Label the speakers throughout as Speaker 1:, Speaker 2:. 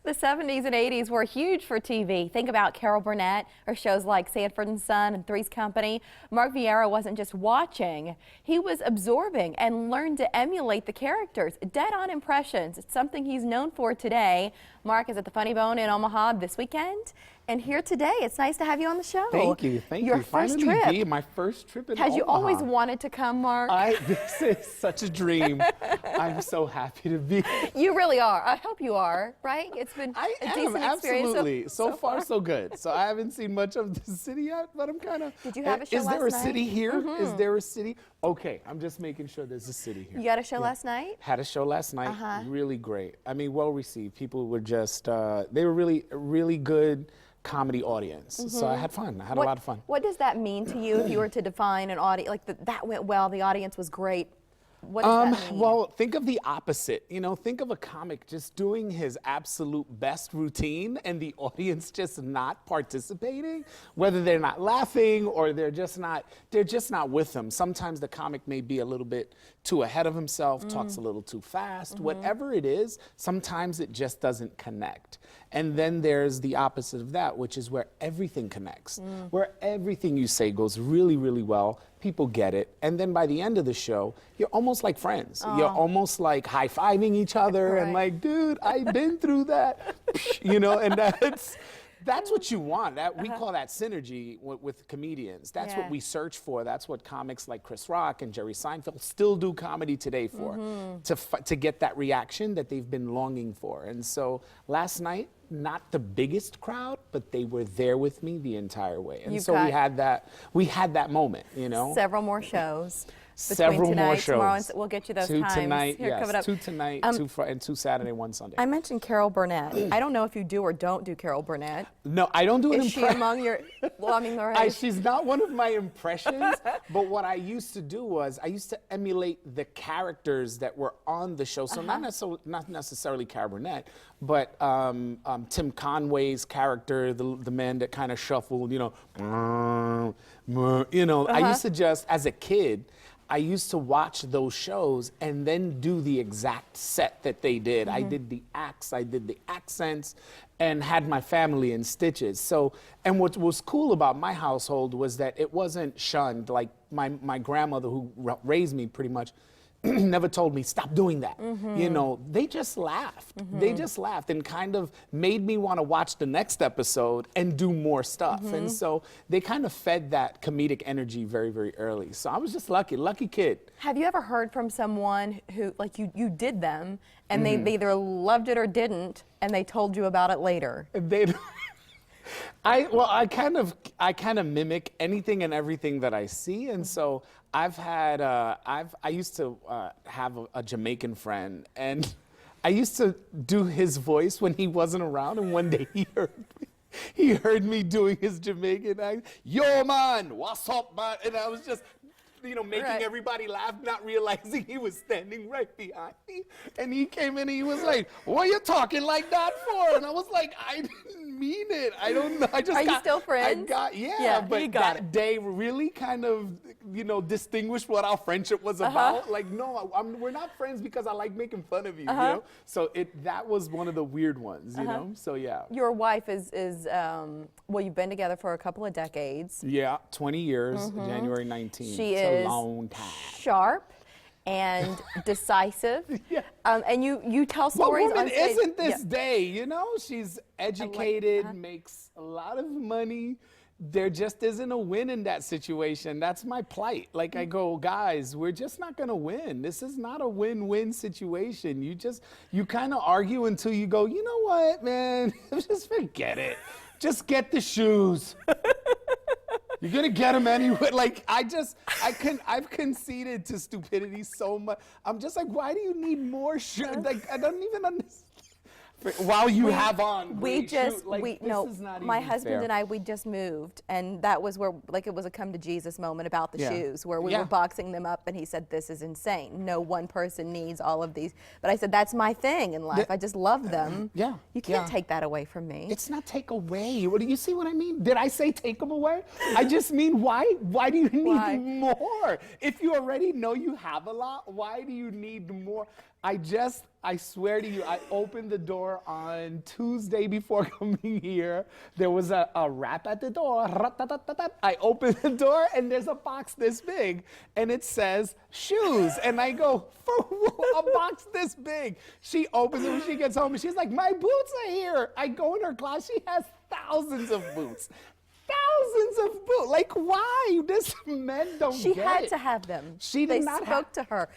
Speaker 1: The 70s and 80s were huge for TV. Think about Carol Burnett or shows like Sanford and Son and Three's Company. Mark Viera wasn't just watching, he was absorbing and learned to emulate the characters. Dead-on impressions. It's something he's known for today. Mark is at the Funny Bone in Omaha this weekend and here today. It's nice to have you on the show.
Speaker 2: Thank you. Thank
Speaker 1: Your
Speaker 2: you.
Speaker 1: first
Speaker 2: Finally
Speaker 1: trip.
Speaker 2: my first trip in
Speaker 1: Had
Speaker 2: Omaha.
Speaker 1: you always wanted to come, Mark?
Speaker 2: This is such a dream. I'm so happy to be.
Speaker 1: You really are. I hope you are, right? It's been a decent experience.
Speaker 2: Absolutely. So far, so good. So I haven't seen much of the city yet, but I'm kind of.
Speaker 1: Did you have a show last night?
Speaker 2: Is there a city here? Is there a city? Okay, I'm just making sure there's a city here.
Speaker 1: You had a show last night?
Speaker 2: Had a show last night. Really great. I mean, well received. People were just, they were really good comedy audience. So I had fun. I had a lot of fun.
Speaker 1: What does that mean to you if you were to define an audience, like that went well, the audience was great? What does that mean?
Speaker 2: Well, think of the opposite. You know, think of a comic just doing his absolute best routine and the audience just not participating, whether they're not laughing or they're just not with them. Sometimes the comic may be a little bit too ahead of himself, talks a little too fast, whatever it is, sometimes it just doesn't connect. And then there's the opposite of that, which is where everything connects, where everything you say goes really, really well. People get it. And then by the end of the show, you're almost like friends. You're almost like high-fiving each other and like, dude, I've been through that. You know, and that's what you want. We call that synergy with comedians. That's what we search for. That's what comics like Chris Rock and Jerry Seinfeld still do comedy today for, to get that reaction that they've been longing for. And so last night, not the biggest crowd, but they were there with me the entire way. And so we had that moment, you know.
Speaker 1: Several more shows.
Speaker 2: Several more shows.
Speaker 1: Tomorrow, and we'll get you those times.
Speaker 2: Two tonight,
Speaker 1: Here,
Speaker 2: yes.
Speaker 1: coming up.
Speaker 2: 2 tonight, 2 Friday, and 2 Saturday, 1 Sunday.
Speaker 1: I mentioned Carol Burnett. I don't know if you do or don't do Carol Burnett.
Speaker 2: No, I don't do an impression.
Speaker 1: Is she among your, well, I mean, right.
Speaker 2: She's not one of my impressions, but what I used to do was I used to emulate the characters that were on the show. So not necessarily Carol Burnett, but Tim Conway's character, the man that kind of shuffled, you know, I used to just, as a kid, I used to watch those shows and then do the exact set that they did. I did the acts, I did the accents, and had my family in stitches. So, and what was cool about my household was that it wasn't shunned. Like my grandmother, who raised me pretty much, never told me, stop doing that. You know, they just laughed. They just laughed and kind of made me want to watch the next episode and do more stuff. And so they kind of fed that comedic energy very, very early. So I was just lucky kid.
Speaker 1: Have you ever heard from someone who, like you did them and they either loved it or didn't and they told you about it later? I kind of mimic anything and everything that I see, and so I've had I used to have a Jamaican friend, and I used to do his voice when he wasn't around, and one day he heard me doing his Jamaican accent. Yo man, what's up man? And I was just, you know, making everybody laugh, not realizing he was standing right behind me. And he came in and he was like, what are you talking like that for? And I was like, I didn't mean it. I don't know. Are you still friends?
Speaker 2: But that day really kind of, you know, distinguished what our friendship was about. Like, no, we're not friends because I like making fun of you, you know? So that was one of the weird ones, you know? So yeah.
Speaker 1: Your wife is well, you've been together for a couple of decades.
Speaker 2: Yeah, 20 years, January 19th.
Speaker 1: She is
Speaker 2: a long time.
Speaker 1: Sharp and decisive. And you tell stories
Speaker 2: what woman
Speaker 1: on stage.
Speaker 2: isn't this day, you know? She's educated, makes a lot of money. There just isn't a win in that situation. That's my plight. Like I go, guys, we're just not gonna win. This is not a win-win situation. You kind of argue until you go, you know what, man? Just forget it. Just get the shoes. You're gonna get them anyway. Like I've conceded to stupidity so much. I'm just like, why do you need more shoes? Like I don't even understand. While you have on,
Speaker 1: my husband and I, we just moved, and that was where, like, it was a come to Jesus moment about the shoes, where we were boxing them up, and he said, this is insane. No one person needs all of these. But I said, that's my thing in life. I just love them. You can't take that away from me.
Speaker 2: It's not take away. What do you see what I mean? Did I say take them away? I just mean, why do you need more? If you already know you have a lot, why do you need more?
Speaker 1: I swear to you, I opened the door on Tuesday before coming here. There was a rap at the door. I opened the door and there's a box this big and it says shoes. And I go, for a box this big. She opens it when she gets home and she's like, my boots are here. I go in her closet, she has thousands of boots. Thousands of boots. Like, why? This men don't get it.
Speaker 3: She had to have them.
Speaker 1: They
Speaker 3: spoke to her.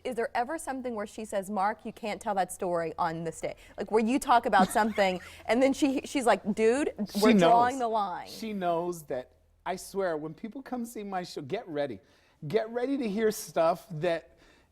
Speaker 3: Is there ever something where she says, Mark, you can't tell that story on this day? Like where you talk about something and then she's like, dude, we're drawing the line.
Speaker 1: She knows that, I swear, when people come see my show, get ready. Get ready to hear stuff that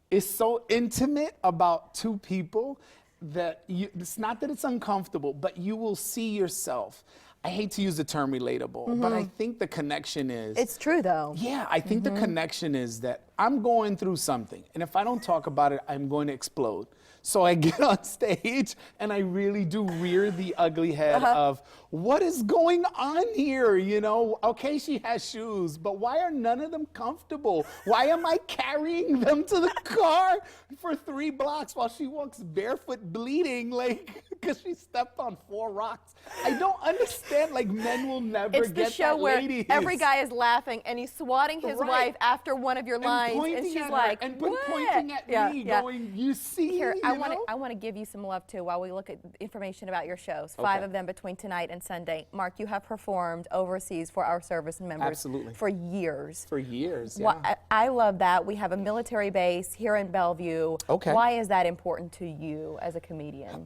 Speaker 1: is so intimate about two people that it's not that it's uncomfortable, but you will see yourself. I hate to use the term relatable, but I think the connection is...
Speaker 3: It's true, though.
Speaker 1: Yeah, I think the connection is that I'm going through something, and if I don't talk about it, I'm going to explode. So I get on stage, and I really do rear the ugly head of, what is going on here, you know? Okay, she has shoes, but why are none of them comfortable? Why am I carrying them to the car for 3 blocks while she walks barefoot bleeding, like, because she stepped on 4 rocks? I don't understand, like, men will never get that,
Speaker 3: It's the show where
Speaker 1: ladies.
Speaker 3: every guy is laughing, and he's swatting his wife after one of your lines, and she's like,
Speaker 1: and
Speaker 3: what?
Speaker 1: pointing at me, going, you see,
Speaker 3: Here,
Speaker 1: you
Speaker 3: I want to give you some love too while we look at information about your shows.
Speaker 1: Okay.
Speaker 3: 5 of them between tonight and Sunday. Mark, you have performed overseas for our service members
Speaker 1: Absolutely.
Speaker 3: for years.
Speaker 1: For years, yeah.
Speaker 3: I love that. We have a military base here in Bellevue.
Speaker 1: Okay.
Speaker 3: Why is that important to you as a comedian?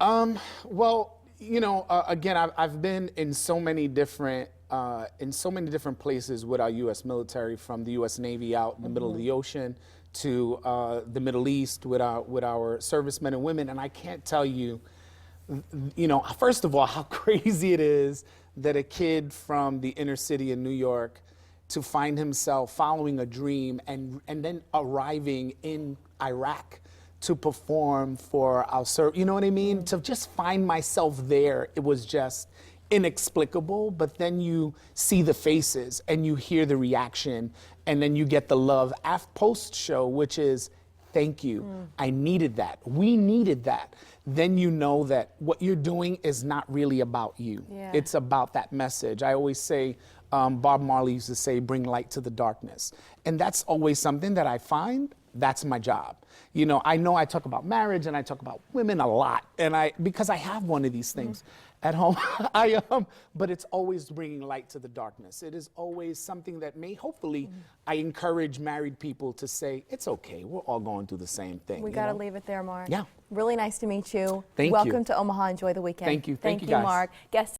Speaker 1: Well, you know, again, I've been in so many different places with our U.S. military, from the U.S. Navy out in the middle of the ocean to the Middle East with our servicemen and women, and I can't tell you, you know, first of all, how crazy it is that a kid from the inner city in New York to find himself following a dream and then arriving in Iraq to perform for our service, you know what I mean? To just find myself there, it was just inexplicable, but then you see the faces and you hear the reaction and then you get the love post-show, which is, thank you, I needed that, we needed that. Then you know that what you're doing is not really about you.
Speaker 3: Yeah.
Speaker 1: It's about that message. I always say, Bob Marley used to say, bring light to the darkness. And that's always something that I find, that's my job. You know I talk about marriage and I talk about women a lot, and because I have one of these things at home, but it's always bringing light to the darkness. It is always something that hopefully, I encourage married people to say, it's okay, we're all going through the same thing.
Speaker 3: We got to leave it there, Mark.
Speaker 1: Yeah.
Speaker 3: Really nice to meet you.
Speaker 1: Thank you.
Speaker 3: Welcome to Omaha. Enjoy the weekend.
Speaker 1: Thank you. Thank you,
Speaker 3: you,
Speaker 1: guys.
Speaker 3: Mark. Guest